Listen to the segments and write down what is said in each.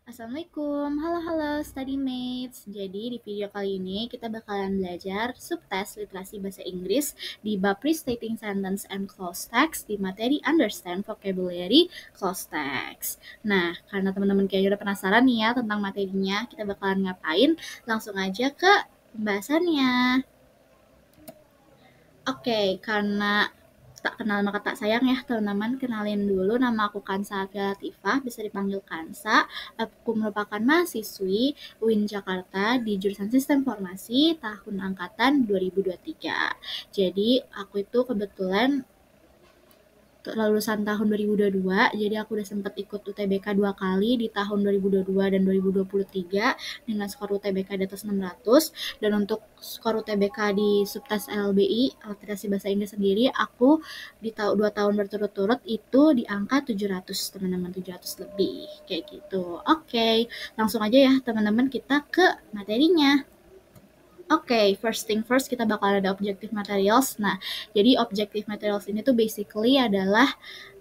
Assalamualaikum, halo study mates. Jadi di video kali ini kita bakalan belajar subtes literasi bahasa Inggris di bab restating sentence and clause text di materi understand vocabulary clause text. Nah, karena teman-teman kayaknya udah penasaran nih ya tentang materinya, kita bakalan ngapain? Langsung aja ke pembahasannya. Oke, karena tak kenal maka tak sayang ya teman-teman, kenalin dulu, nama aku Kansa Afia Latifah, bisa dipanggil Kansa. Aku merupakan mahasiswi UIN Jakarta di jurusan Sistem Informasi tahun angkatan 2023. Jadi aku itu kebetulan lulusan tahun 2022, jadi aku udah sempat ikut UTBK 2 kali di tahun 2022 dan 2023 dengan skor UTBK di atas 600, dan untuk skor UTBK di subtes LBI, literasi bahasa Inggris sendiri, aku di 2 tahun berturut-turut itu di angka 700, teman-teman, 700 lebih, kayak gitu. Oke, langsung aja ya teman-teman, kita ke materinya. Oke, first thing first, kita bakal ada objective materials. Nah, jadi objective materials ini tuh basically adalah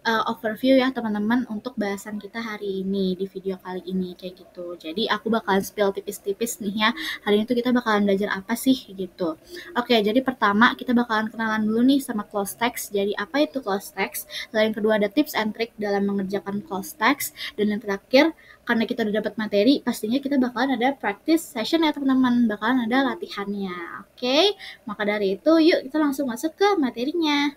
overview ya teman-teman untuk bahasan kita hari ini di video kali ini, kayak gitu. Jadi aku bakalan spill tipis-tipis nih ya. Hari ini tuh kita bakalan belajar apa sih gitu. Oke, jadi pertama kita bakalan kenalan dulu nih sama clause text. Jadi apa itu clause text? Lalu yang kedua ada tips and trick dalam mengerjakan clause text. Dan yang terakhir, karena kita udah dapat materi, pastinya kita bakalan ada practice session ya teman-teman, bakalan ada latihannya. Oke, maka dari itu yuk kita langsung masuk ke materinya.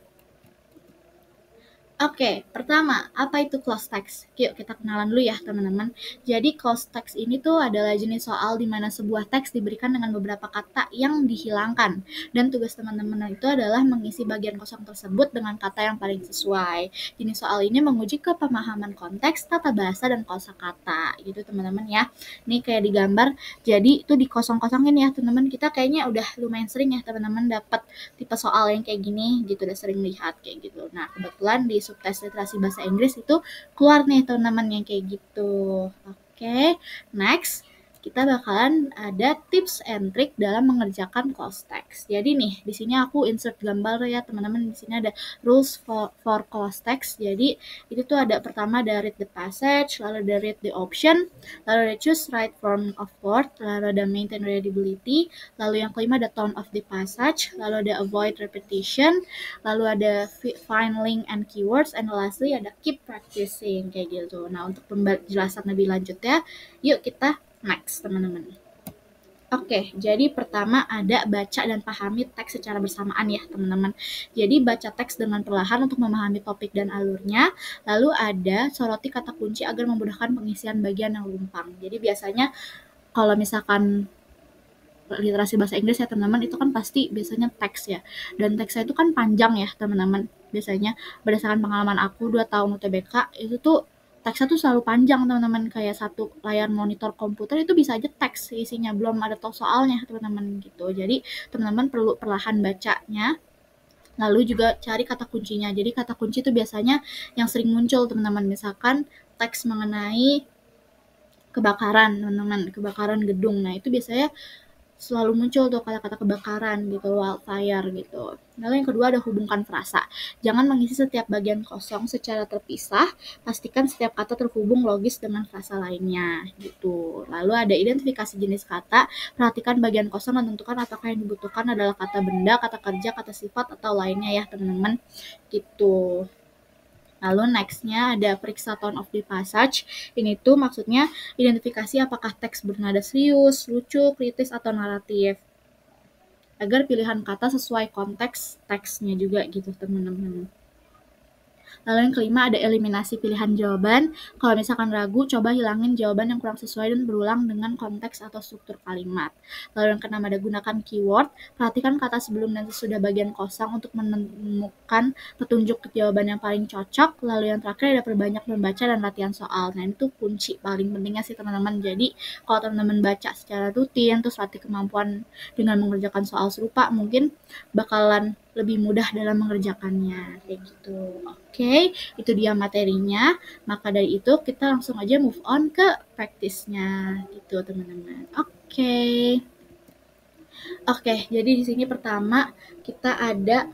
Oke, pertama, apa itu clause text? Yuk kita kenalan dulu ya teman-teman. Jadi clause text ini tuh adalah jenis soal di mana sebuah teks diberikan dengan beberapa kata yang dihilangkan. Dan tugas teman-teman itu adalah mengisi bagian kosong tersebut dengan kata yang paling sesuai. Jenis soal ini menguji kepemahaman konteks, tata bahasa, dan kosakata. Gitu teman-teman ya. Ini kayak digambar, jadi itu dikosong-kosongin ya teman-teman. Kita kayaknya udah lumayan sering ya teman-teman dapat tipe soal yang kayak gini gitu, udah sering lihat kayak gitu. Nah, kebetulan di subtes literasi bahasa Inggris itu keluar nih teman-teman yang kayak gitu. Oke, next kita bakalan ada tips and trick dalam mengerjakan clause text. Jadi nih, di sini aku insert gambar ya teman-teman. Di sini ada rules for clause text. Jadi itu tuh ada pertama ada read the passage, lalu ada read the option, lalu ada choose right form of word, lalu ada maintain readability, lalu yang kelima ada tone of the passage, lalu ada avoid repetition, lalu ada find link and keywords, and lastly ada keep practicing, kayak gitu. Nah, untuk penjelasan lebih lanjutnya, yuk kita next teman-teman. Oke, jadi pertama ada baca dan pahami teks secara bersamaan ya teman-teman. Jadi baca teks dengan perlahan untuk memahami topik dan alurnya. Lalu ada soroti kata kunci agar memudahkan pengisian bagian yang lumpang. Jadi biasanya kalau misalkan literasi bahasa Inggris ya teman-teman, itu kan pasti biasanya teks ya. Dan teksnya itu kan panjang ya teman-teman. Biasanya berdasarkan pengalaman aku 2 tahun UTBK, itu tuh teksnya tuh selalu panjang teman-teman, kayak satu layar monitor komputer itu bisa aja teks isinya, belum ada tahu soalnya teman-teman gitu. Jadi teman-teman perlu perlahan bacanya, lalu juga cari kata kuncinya. Jadi kata kunci itu biasanya yang sering muncul teman-teman, misalkan teks mengenai kebakaran teman-teman, kebakaran gedung. Nah itu biasanya selalu muncul tuh kata-kata kebakaran gitu, wildfire gitu. Lalu yang kedua ada hubungkan frasa. Jangan mengisi setiap bagian kosong secara terpisah, pastikan setiap kata terhubung logis dengan frasa lainnya gitu. Lalu ada identifikasi jenis kata, perhatikan bagian kosong dan tentukan apakah yang dibutuhkan adalah kata benda, kata kerja, kata sifat, atau lainnya ya teman-teman gitu. Lalu nextnya ada periksa tone of the passage. Ini tuh maksudnya identifikasi apakah teks bernada serius, lucu, kritis, atau naratif. Agar pilihan kata sesuai konteks teksnya juga gitu teman-teman. Lalu yang kelima ada eliminasi pilihan jawaban. Kalau misalkan ragu, coba hilangin jawaban yang kurang sesuai dan berulang dengan konteks atau struktur kalimat. Lalu yang keenam ada gunakan keyword. Perhatikan kata sebelum dan sesudah bagian kosong untuk menemukan petunjuk jawaban yang paling cocok. Lalu yang terakhir ada perbanyak membaca dan latihan soal. Nah, itu kunci paling pentingnya sih teman-teman. Jadi kalau teman-teman baca secara rutin, terus latih kemampuan dengan mengerjakan soal serupa, mungkin bakalan lebih mudah dalam mengerjakannya, kayak gitu. Oke, itu dia materinya. Maka dari itu kita langsung aja move on ke practice-nya gitu, teman-teman. Oke, jadi di sini pertama kita ada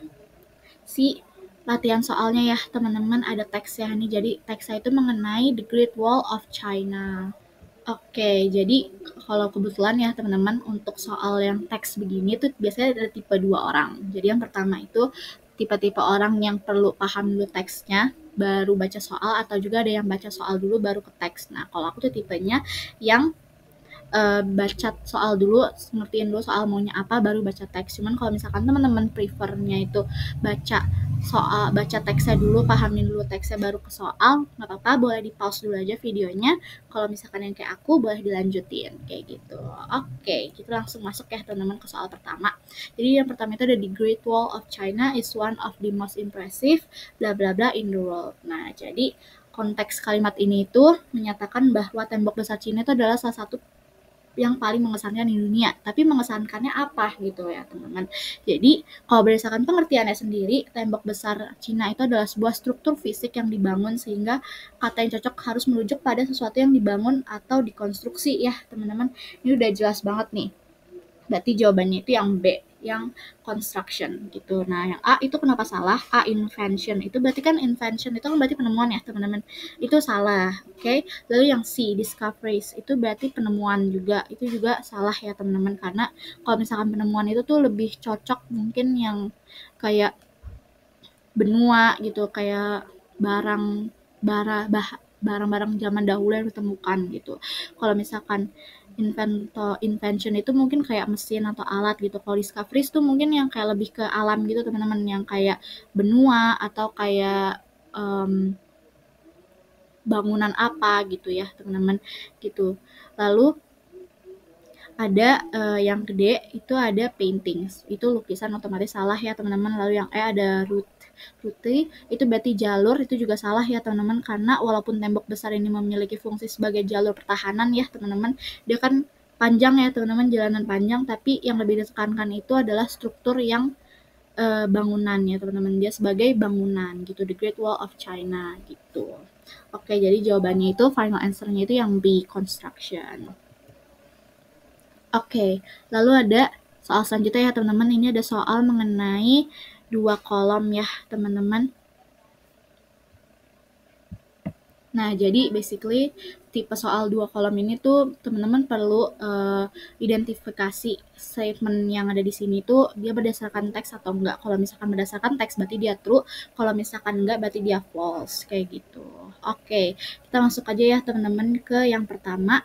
si latihan soalnya ya, teman-teman. Ada teksnya nih. Jadi teksnya itu mengenai The Great Wall of China. Oke, jadi kalau kebetulan ya teman-teman untuk soal yang teks begini tuh biasanya ada tipe 2 orang. Jadi yang pertama itu tipe-tipe orang yang perlu paham dulu teksnya baru baca soal, atau juga ada yang baca soal dulu baru ke teks. Nah, kalau aku tuh tipenya yang baca soal dulu, ngertiin dulu soal maunya apa, baru baca teks. Cuman kalau misalkan teman-teman prefernya itu baca teksnya dulu, pahamin dulu teksnya baru ke soal, nggak apa-apa, boleh di pause dulu aja videonya. Kalau misalkan yang kayak aku, boleh dilanjutin kayak gitu. Oke, kita langsung masuk ya teman-teman ke soal pertama. Jadi yang pertama itu ada the Great Wall of China is one of the most impressive bla bla bla in the world. Nah, jadi konteks kalimat ini itu menyatakan bahwa tembok besar Cina itu adalah salah satu yang paling mengesankan di dunia. Tapi mengesankannya apa gitu ya teman-teman. Jadi kalau berdasarkan pengertiannya sendiri, tembok besar Cina itu adalah sebuah struktur fisik yang dibangun sehingga kata yang cocok harus merujuk pada sesuatu yang dibangun atau dikonstruksi ya teman-teman. Ini udah jelas banget nih. Berarti jawabannya itu yang B, yang construction gitu. Nah, yang A itu kenapa salah? A invention. Itu berarti kan invention itu kan berarti penemuan ya, teman-teman. Itu salah, oke? Okay? Lalu yang C, discoveries. Itu berarti penemuan juga. Itu juga salah ya, teman-teman, karena kalau misalkan penemuan itu tuh lebih cocok mungkin yang kayak benua gitu, kayak barang barang-barang zaman dahulu yang ditemukan gitu. Kalau misalkan invention itu mungkin kayak mesin atau alat gitu. Kalau discoveries tuh mungkin yang kayak lebih ke alam gitu teman-teman, yang kayak benua atau kayak bangunan apa gitu ya teman-teman gitu. Lalu ada yang gede itu ada paintings, itu lukisan, otomatis salah ya teman-teman. Lalu yang E ada route itu berarti jalur, itu juga salah ya teman-teman, karena walaupun tembok besar ini memiliki fungsi sebagai jalur pertahanan ya teman-teman, dia kan panjang ya teman-teman, jalanan panjang, tapi yang lebih ditekankan itu adalah struktur yang bangunan ya teman-teman, dia sebagai bangunan gitu, the Great Wall of China gitu. Oke, jadi jawabannya itu final answer-nya itu yang B, construction. Oke, lalu ada soal selanjutnya ya teman-teman. Ini ada soal mengenai 2 kolom ya teman-teman. Nah, jadi basically tipe soal 2 kolom ini tuh teman-teman perlu identifikasi statement yang ada di sini tuh dia berdasarkan teks atau enggak. Kalau misalkan berdasarkan teks berarti dia true, kalau misalkan enggak berarti dia false, kayak gitu. Oke, kita masuk aja ya teman-teman ke yang pertama.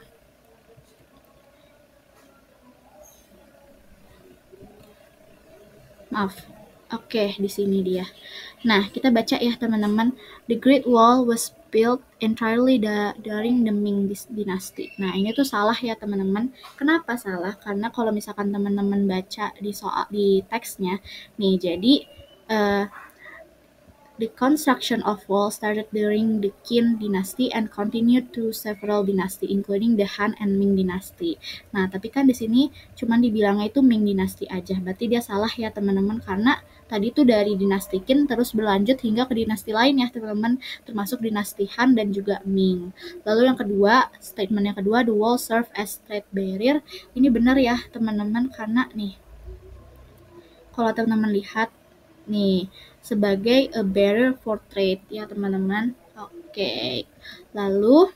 Maaf. Oke, di sini dia. Nah, kita baca ya teman-teman. The Great Wall was built entirely during the Ming Dynasty. Nah, ini tuh salah ya teman-teman. Kenapa salah? Karena kalau misalkan teman-teman baca di teksnya, nih jadi the construction of walls started during the Qin dynasty and continued through several dynasty, including the Han and Ming dynasty. Nah, tapi kan di sini cuma dibilangnya itu Ming dynasty aja. Berarti dia salah ya teman-teman, karena tadi itu dari dinasti Qin terus berlanjut hingga ke dinasti lain ya teman-teman, termasuk dinasti Han dan juga Ming. Lalu yang kedua, statement yang kedua, the wall serve as trade barrier. Ini benar ya teman-teman, karena nih kalau teman-teman lihat nih sebagai a barrier for trade ya teman-teman. Oke. Lalu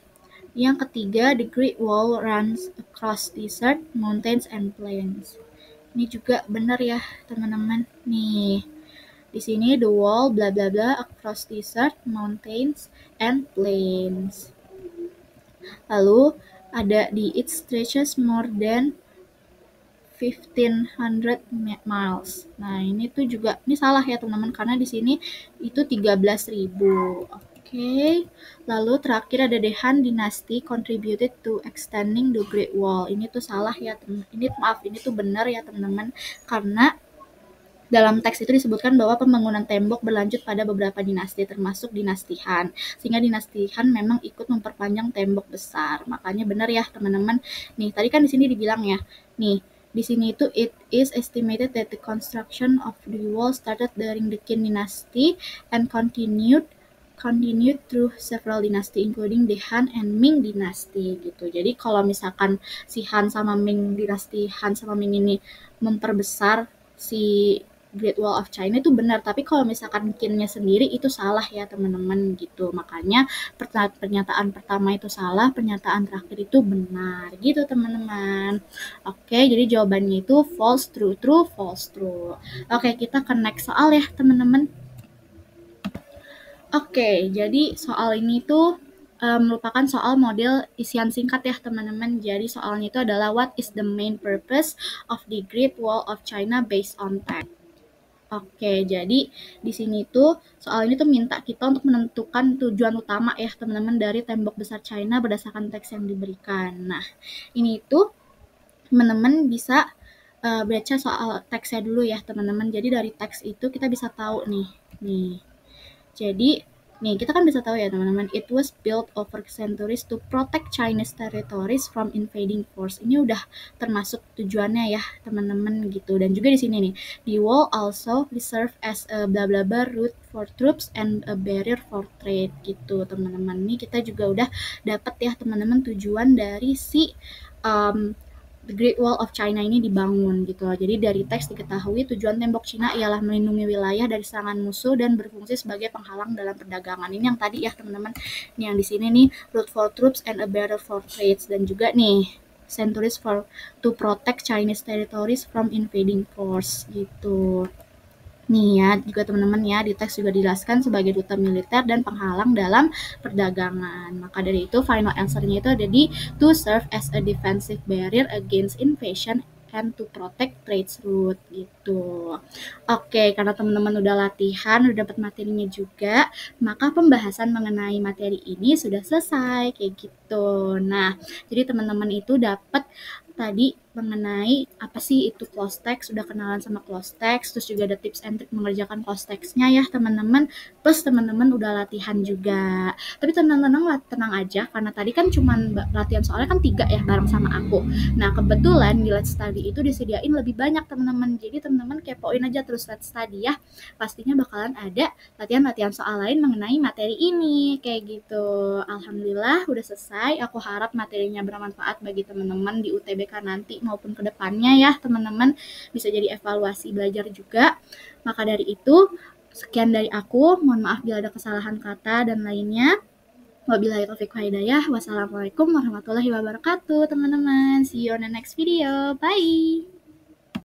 yang ketiga, the Great Wall runs across desert, mountains, and plains. Ini juga benar ya teman-teman. Nih di sini the wall bla bla bla across desert, mountains, and plains. Lalu ada di it stretches more than 1500 miles. Nah, ini tuh juga ini salah ya teman-teman, karena di sini itu 13.000. Oke. Lalu terakhir ada the Han Dynasty contributed to extending the Great Wall. Ini tuh salah ya teman. Ini tuh benar ya teman-teman, karena dalam teks itu disebutkan bahwa pembangunan tembok berlanjut pada beberapa dinasti, termasuk dinasti Han. Sehingga dinasti Han memang ikut memperpanjang tembok besar. Makanya benar ya teman-teman. Nih, tadi kan di sini dibilang ya. Nih, di sini itu it is estimated that the construction of the wall started during the Qin dynasty and continued through several dynasty including the Han and Ming dynasty gitu. Jadi kalau misalkan si Han sama Ming dinasti Han sama Ming ini memperbesar si Great Wall of China itu benar, tapi kalau misalkan kinnya sendiri itu salah ya teman-teman gitu. Makanya pernyataan pertama itu salah, pernyataan terakhir itu benar gitu teman-teman. Oke, jadi jawabannya itu false, true, true, false, true. Oke, kita ke next soal ya teman-teman. Oke, jadi soal ini tuh merupakan soal model isian singkat ya teman-teman. Jadi soalnya itu adalah what is the main purpose of the Great Wall of China based on text. Oke, jadi di sini tuh soal ini tuh minta kita untuk menentukan tujuan utama ya teman-teman dari tembok besar China berdasarkan teks yang diberikan. Nah, ini tuh teman-teman bisa baca soal teksnya dulu ya teman-teman. Jadi dari teks itu kita bisa tahu nih. Jadi, nih kita kan bisa tahu ya teman-teman, it was built over centuries to protect Chinese territories from invading force. Ini udah termasuk tujuannya ya teman-teman gitu. Dan juga di sini nih, the wall also serve as a bla bla bla route for troops and a barrier for trade gitu teman-teman. Nih kita juga udah dapat ya teman-teman tujuan dari si The Great Wall of China ini dibangun gitu. Jadi dari teks diketahui tujuan tembok Cina ialah melindungi wilayah dari serangan musuh dan berfungsi sebagai penghalang dalam perdagangan. Ini yang tadi ya teman-teman. Ini yang di sini nih route for troops and a barrier for trades, dan juga nih centuries for to protect Chinese territories from invading force gitu. Nih ya, juga teman-teman ya, di teks juga dijelaskan sebagai duta militer dan penghalang dalam perdagangan. Maka dari itu, final answer-nya itu ada di to serve as a defensive barrier against invasion and to protect trade route gitu. Oke, karena teman-teman udah latihan, udah dapat materinya juga, maka pembahasan mengenai materi ini sudah selesai kayak gitu. Nah, jadi teman-teman itu dapat tadi mengenai apa sih itu close text, sudah kenalan sama close text, terus juga ada tips and trick mengerjakan close text-nya ya teman-teman, plus teman-teman udah latihan juga. Tapi tenang aja, karena tadi kan cuman latihan soalnya kan 3 ya bareng sama aku. Nah kebetulan di Let's Study itu disediain lebih banyak teman-teman, jadi teman-teman kepoin aja terus Let's Study ya, pastinya bakalan ada latihan-latihan soal lain mengenai materi ini kayak gitu. Alhamdulillah udah selesai, aku harap materinya bermanfaat bagi teman-teman di UTBK nanti maupun kedepannya ya teman-teman, bisa jadi evaluasi belajar juga. Maka dari itu sekian dari aku, mohon maaf bila ada kesalahan kata dan lainnya. Wabillahi taufiq wal hidayah. Wassalamualaikum warahmatullahi wabarakatuh teman-teman. See you on the next video. Bye.